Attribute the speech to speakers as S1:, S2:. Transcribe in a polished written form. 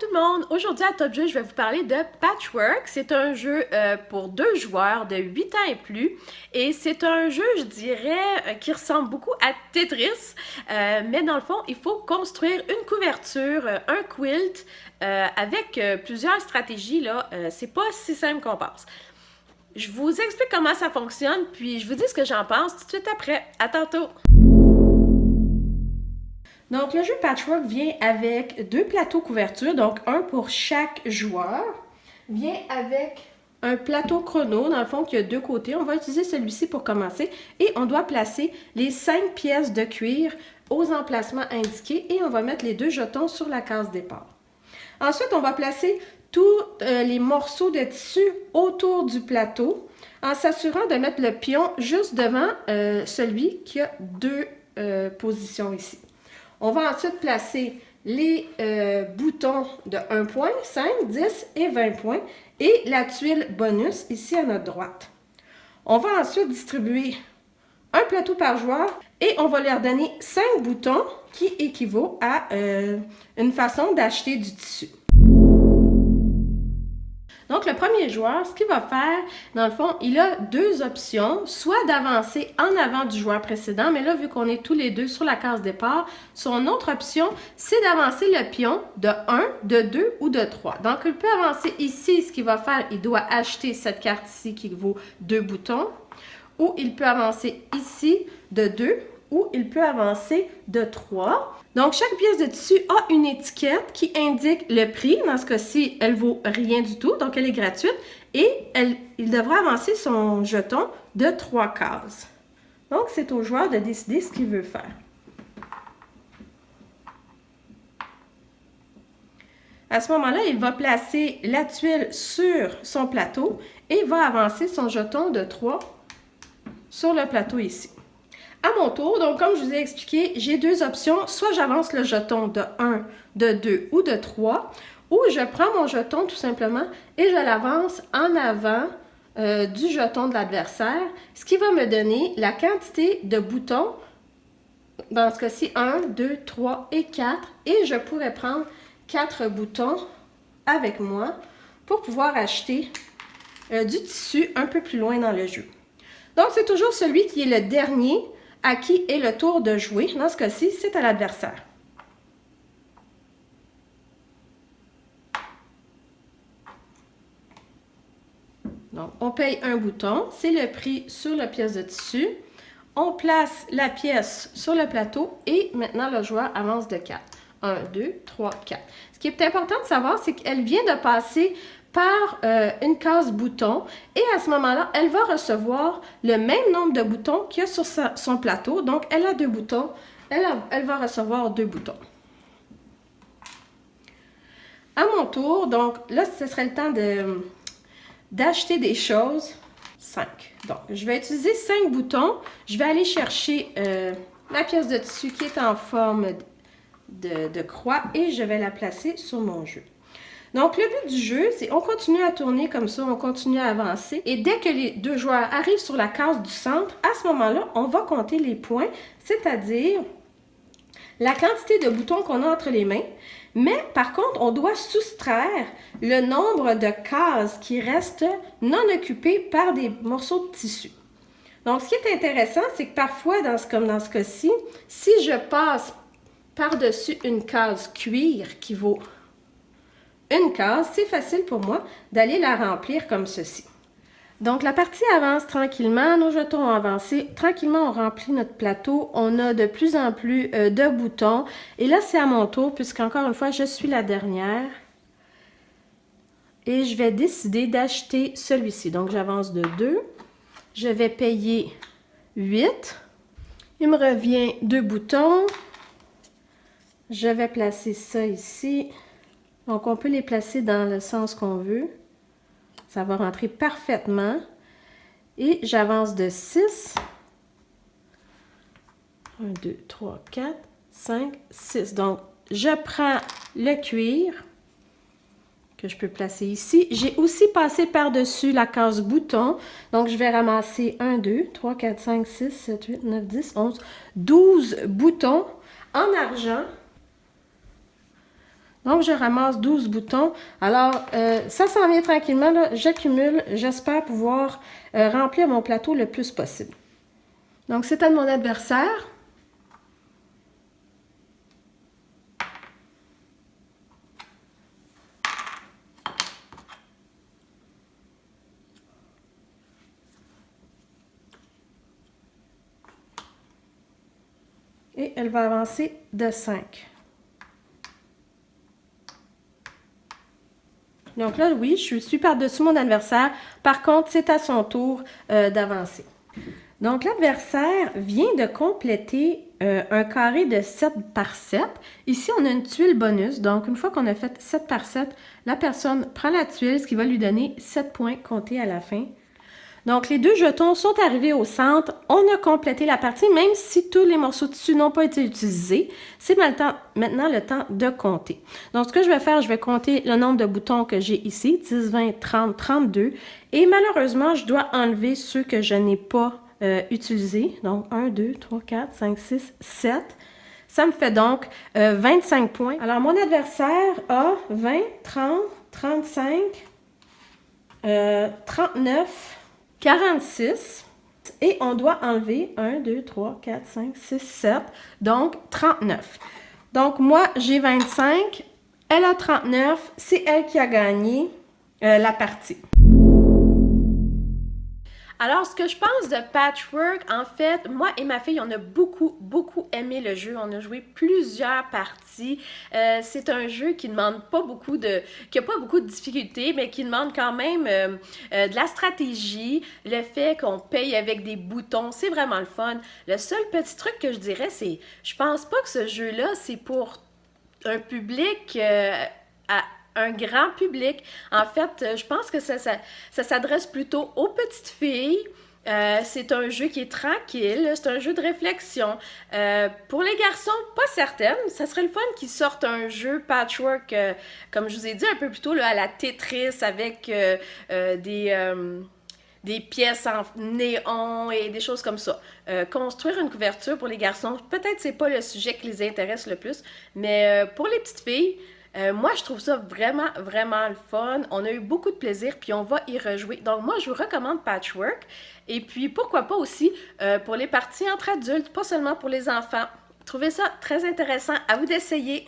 S1: tout le monde! Aujourd'hui à Top Jeu, je vais vous parler de Patchwork. C'est un jeu pour 2 joueurs de 8 ans et plus. Et c'est un jeu, je dirais, qui ressemble beaucoup à Tetris. Mais dans le fond, il faut construire une couverture, un quilt, avec plusieurs stratégies. C'est pas si simple qu'on pense. Je vous explique comment ça fonctionne, puis je vous dis ce que j'en pense tout de suite après. À tantôt! Donc, le jeu Patchwork vient avec 2 plateaux couverture, donc un pour chaque joueur. Vient avec un plateau chrono, dans le fond, qui a 2 côtés. On va utiliser celui-ci pour commencer. Et on doit placer les 5 pièces de cuir aux emplacements indiqués. Et on va mettre les 2 jetons sur la case départ. Ensuite, on va placer tous les morceaux de tissu autour du plateau, en s'assurant de mettre le pion juste devant celui qui a 2 positions ici. On va ensuite placer les boutons de 1 point, 5, 10 et 20 points et la tuile bonus ici à notre droite. On va ensuite distribuer un plateau par joueur et on va leur donner 5 boutons qui équivaut à une façon d'acheter du tissu. Donc, le premier joueur, ce qu'il va faire, dans le fond, il a 2 options, soit d'avancer en avant du joueur précédent, mais là, vu qu'on est tous les deux sur la case départ, son autre option, c'est d'avancer le pion de 1, de 2 ou de 3. Donc, il peut avancer ici, ce qu'il va faire, il doit acheter cette carte ici qui vaut 2 boutons, ou il peut avancer ici de 2, ou il peut avancer de 3. Donc, chaque pièce de tissu a une étiquette qui indique le prix. Dans ce cas-ci, elle vaut rien du tout, donc elle est gratuite. Et il devra avancer son jeton de 3 cases. Donc, c'est au joueur de décider ce qu'il veut faire. À ce moment-là, il va placer la tuile sur son plateau et va avancer son jeton de 3 sur le plateau ici. À mon tour, donc comme je vous ai expliqué, j'ai 2 options. Soit j'avance le jeton de 1, de 2 ou de 3, ou je prends mon jeton tout simplement et je l'avance en avant du jeton de l'adversaire, ce qui va me donner la quantité de boutons, dans ce cas-ci 1, 2, 3 et 4, et je pourrais prendre 4 boutons avec moi pour pouvoir acheter du tissu un peu plus loin dans le jeu. Donc c'est toujours celui qui est le dernier à qui est le tour de jouer. Dans ce cas-ci, c'est à l'adversaire. Donc, on paye un bouton. C'est le prix sur la pièce de tissu. On place la pièce sur le plateau et maintenant, le joueur avance de 4. 1, 2, 3, 4. Ce qui est important de savoir, c'est qu'elle vient de passer par une case bouton et à ce moment-là, elle va recevoir le même nombre de boutons qu'il y a sur son plateau. Donc, elle a 2 boutons. Elle va recevoir 2 boutons. À mon tour, donc là, ce serait le temps d'acheter des choses. 5. Donc, je vais utiliser 5 boutons. Je vais aller chercher ma pièce de tissu qui est en forme de croix et je vais la placer sur mon jeu. Donc, le but du jeu, c'est on continue à tourner comme ça, on continue à avancer. Et dès que les 2 joueurs arrivent sur la case du centre, à ce moment-là, on va compter les points, c'est-à-dire la quantité de boutons qu'on a entre les mains. Mais par contre, on doit soustraire le nombre de cases qui restent non occupées par des morceaux de tissu. Donc, ce qui est intéressant, c'est que parfois, comme dans ce cas-ci, si je passe par-dessus une case cuir qui vaut une case, c'est facile pour moi d'aller la remplir comme ceci. Donc, la partie avance tranquillement. Nos jetons ont avancé. Tranquillement, on remplit notre plateau. On a de plus en plus de boutons. Et là, c'est à mon tour, puisqu'encore une fois, je suis la dernière. Et je vais décider d'acheter celui-ci. Donc, j'avance de 2. Je vais payer 8. Il me revient 2 boutons. Je vais placer ça ici. Donc, on peut les placer dans le sens qu'on veut. Ça va rentrer parfaitement. Et j'avance de 6. 1, 2, 3, 4, 5, 6. Donc, je prends le cuir que je peux placer ici. J'ai aussi passé par-dessus la case bouton. Donc, je vais ramasser 1, 2, 3, 4, 5, 6, 7, 8, 9, 10, 11, 12 boutons en argent. Donc, je ramasse 12 boutons. Alors, ça s'en vient tranquillement. J'accumule. J'espère pouvoir remplir mon plateau le plus possible. Donc, c'est à mon adversaire. Et elle va avancer de 5. Donc là, oui, je suis par-dessus mon adversaire. Par contre, c'est à son tour d'avancer. Donc, l'adversaire vient de compléter un carré de 7 par 7. Ici, on a une tuile bonus. Donc, une fois qu'on a fait 7 par 7, la personne prend la tuile, ce qui va lui donner 7 points comptés à la fin. Donc, les 2 jetons sont arrivés au centre. On a complété la partie, même si tous les morceaux de tissu n'ont pas été utilisés. C'est maintenant le temps de compter. Donc, ce que je vais faire, je vais compter le nombre de boutons que j'ai ici. 10, 20, 30, 32. Et malheureusement, je dois enlever ceux que je n'ai pas utilisés. Donc, 1, 2, 3, 4, 5, 6, 7. Ça me fait donc 25 points. Alors, mon adversaire a 20, 30, 35, 39... 46 et on doit enlever 1, 2, 3, 4, 5, 6, 7, donc 39. Donc moi, j'ai 25, elle a 39, c'est elle qui a gagné la partie. Alors, ce que je pense de Patchwork, en fait, moi et ma fille, on a beaucoup aimé le jeu. On a joué plusieurs parties. C'est un jeu qui demande pas beaucoup qui a pas beaucoup de difficultés, mais qui demande quand même de la stratégie. Le fait qu'on paye avec des boutons, c'est vraiment le fun. Le seul petit truc que je dirais, c'est, je pense pas que ce jeu-là, c'est pour un public un grand public. En fait, je pense que ça s'adresse plutôt aux petites filles. C'est un jeu qui est tranquille, c'est un jeu de réflexion. Pour les garçons, pas certaine. Ça serait le fun qu'ils sortent un jeu patchwork, comme je vous ai dit un peu plus tôt, là, à la Tetris, avec des pièces en néon et des choses comme ça. Construire une couverture pour les garçons, peut-être c'est pas le sujet qui les intéresse le plus, mais pour les petites filles, moi, je trouve ça vraiment le fun. On a eu beaucoup de plaisir, puis on va y rejouer. Donc, moi, je vous recommande Patchwork. Et puis, pourquoi pas aussi pour les parties entre adultes, pas seulement pour les enfants. Trouvez ça très intéressant. À vous d'essayer.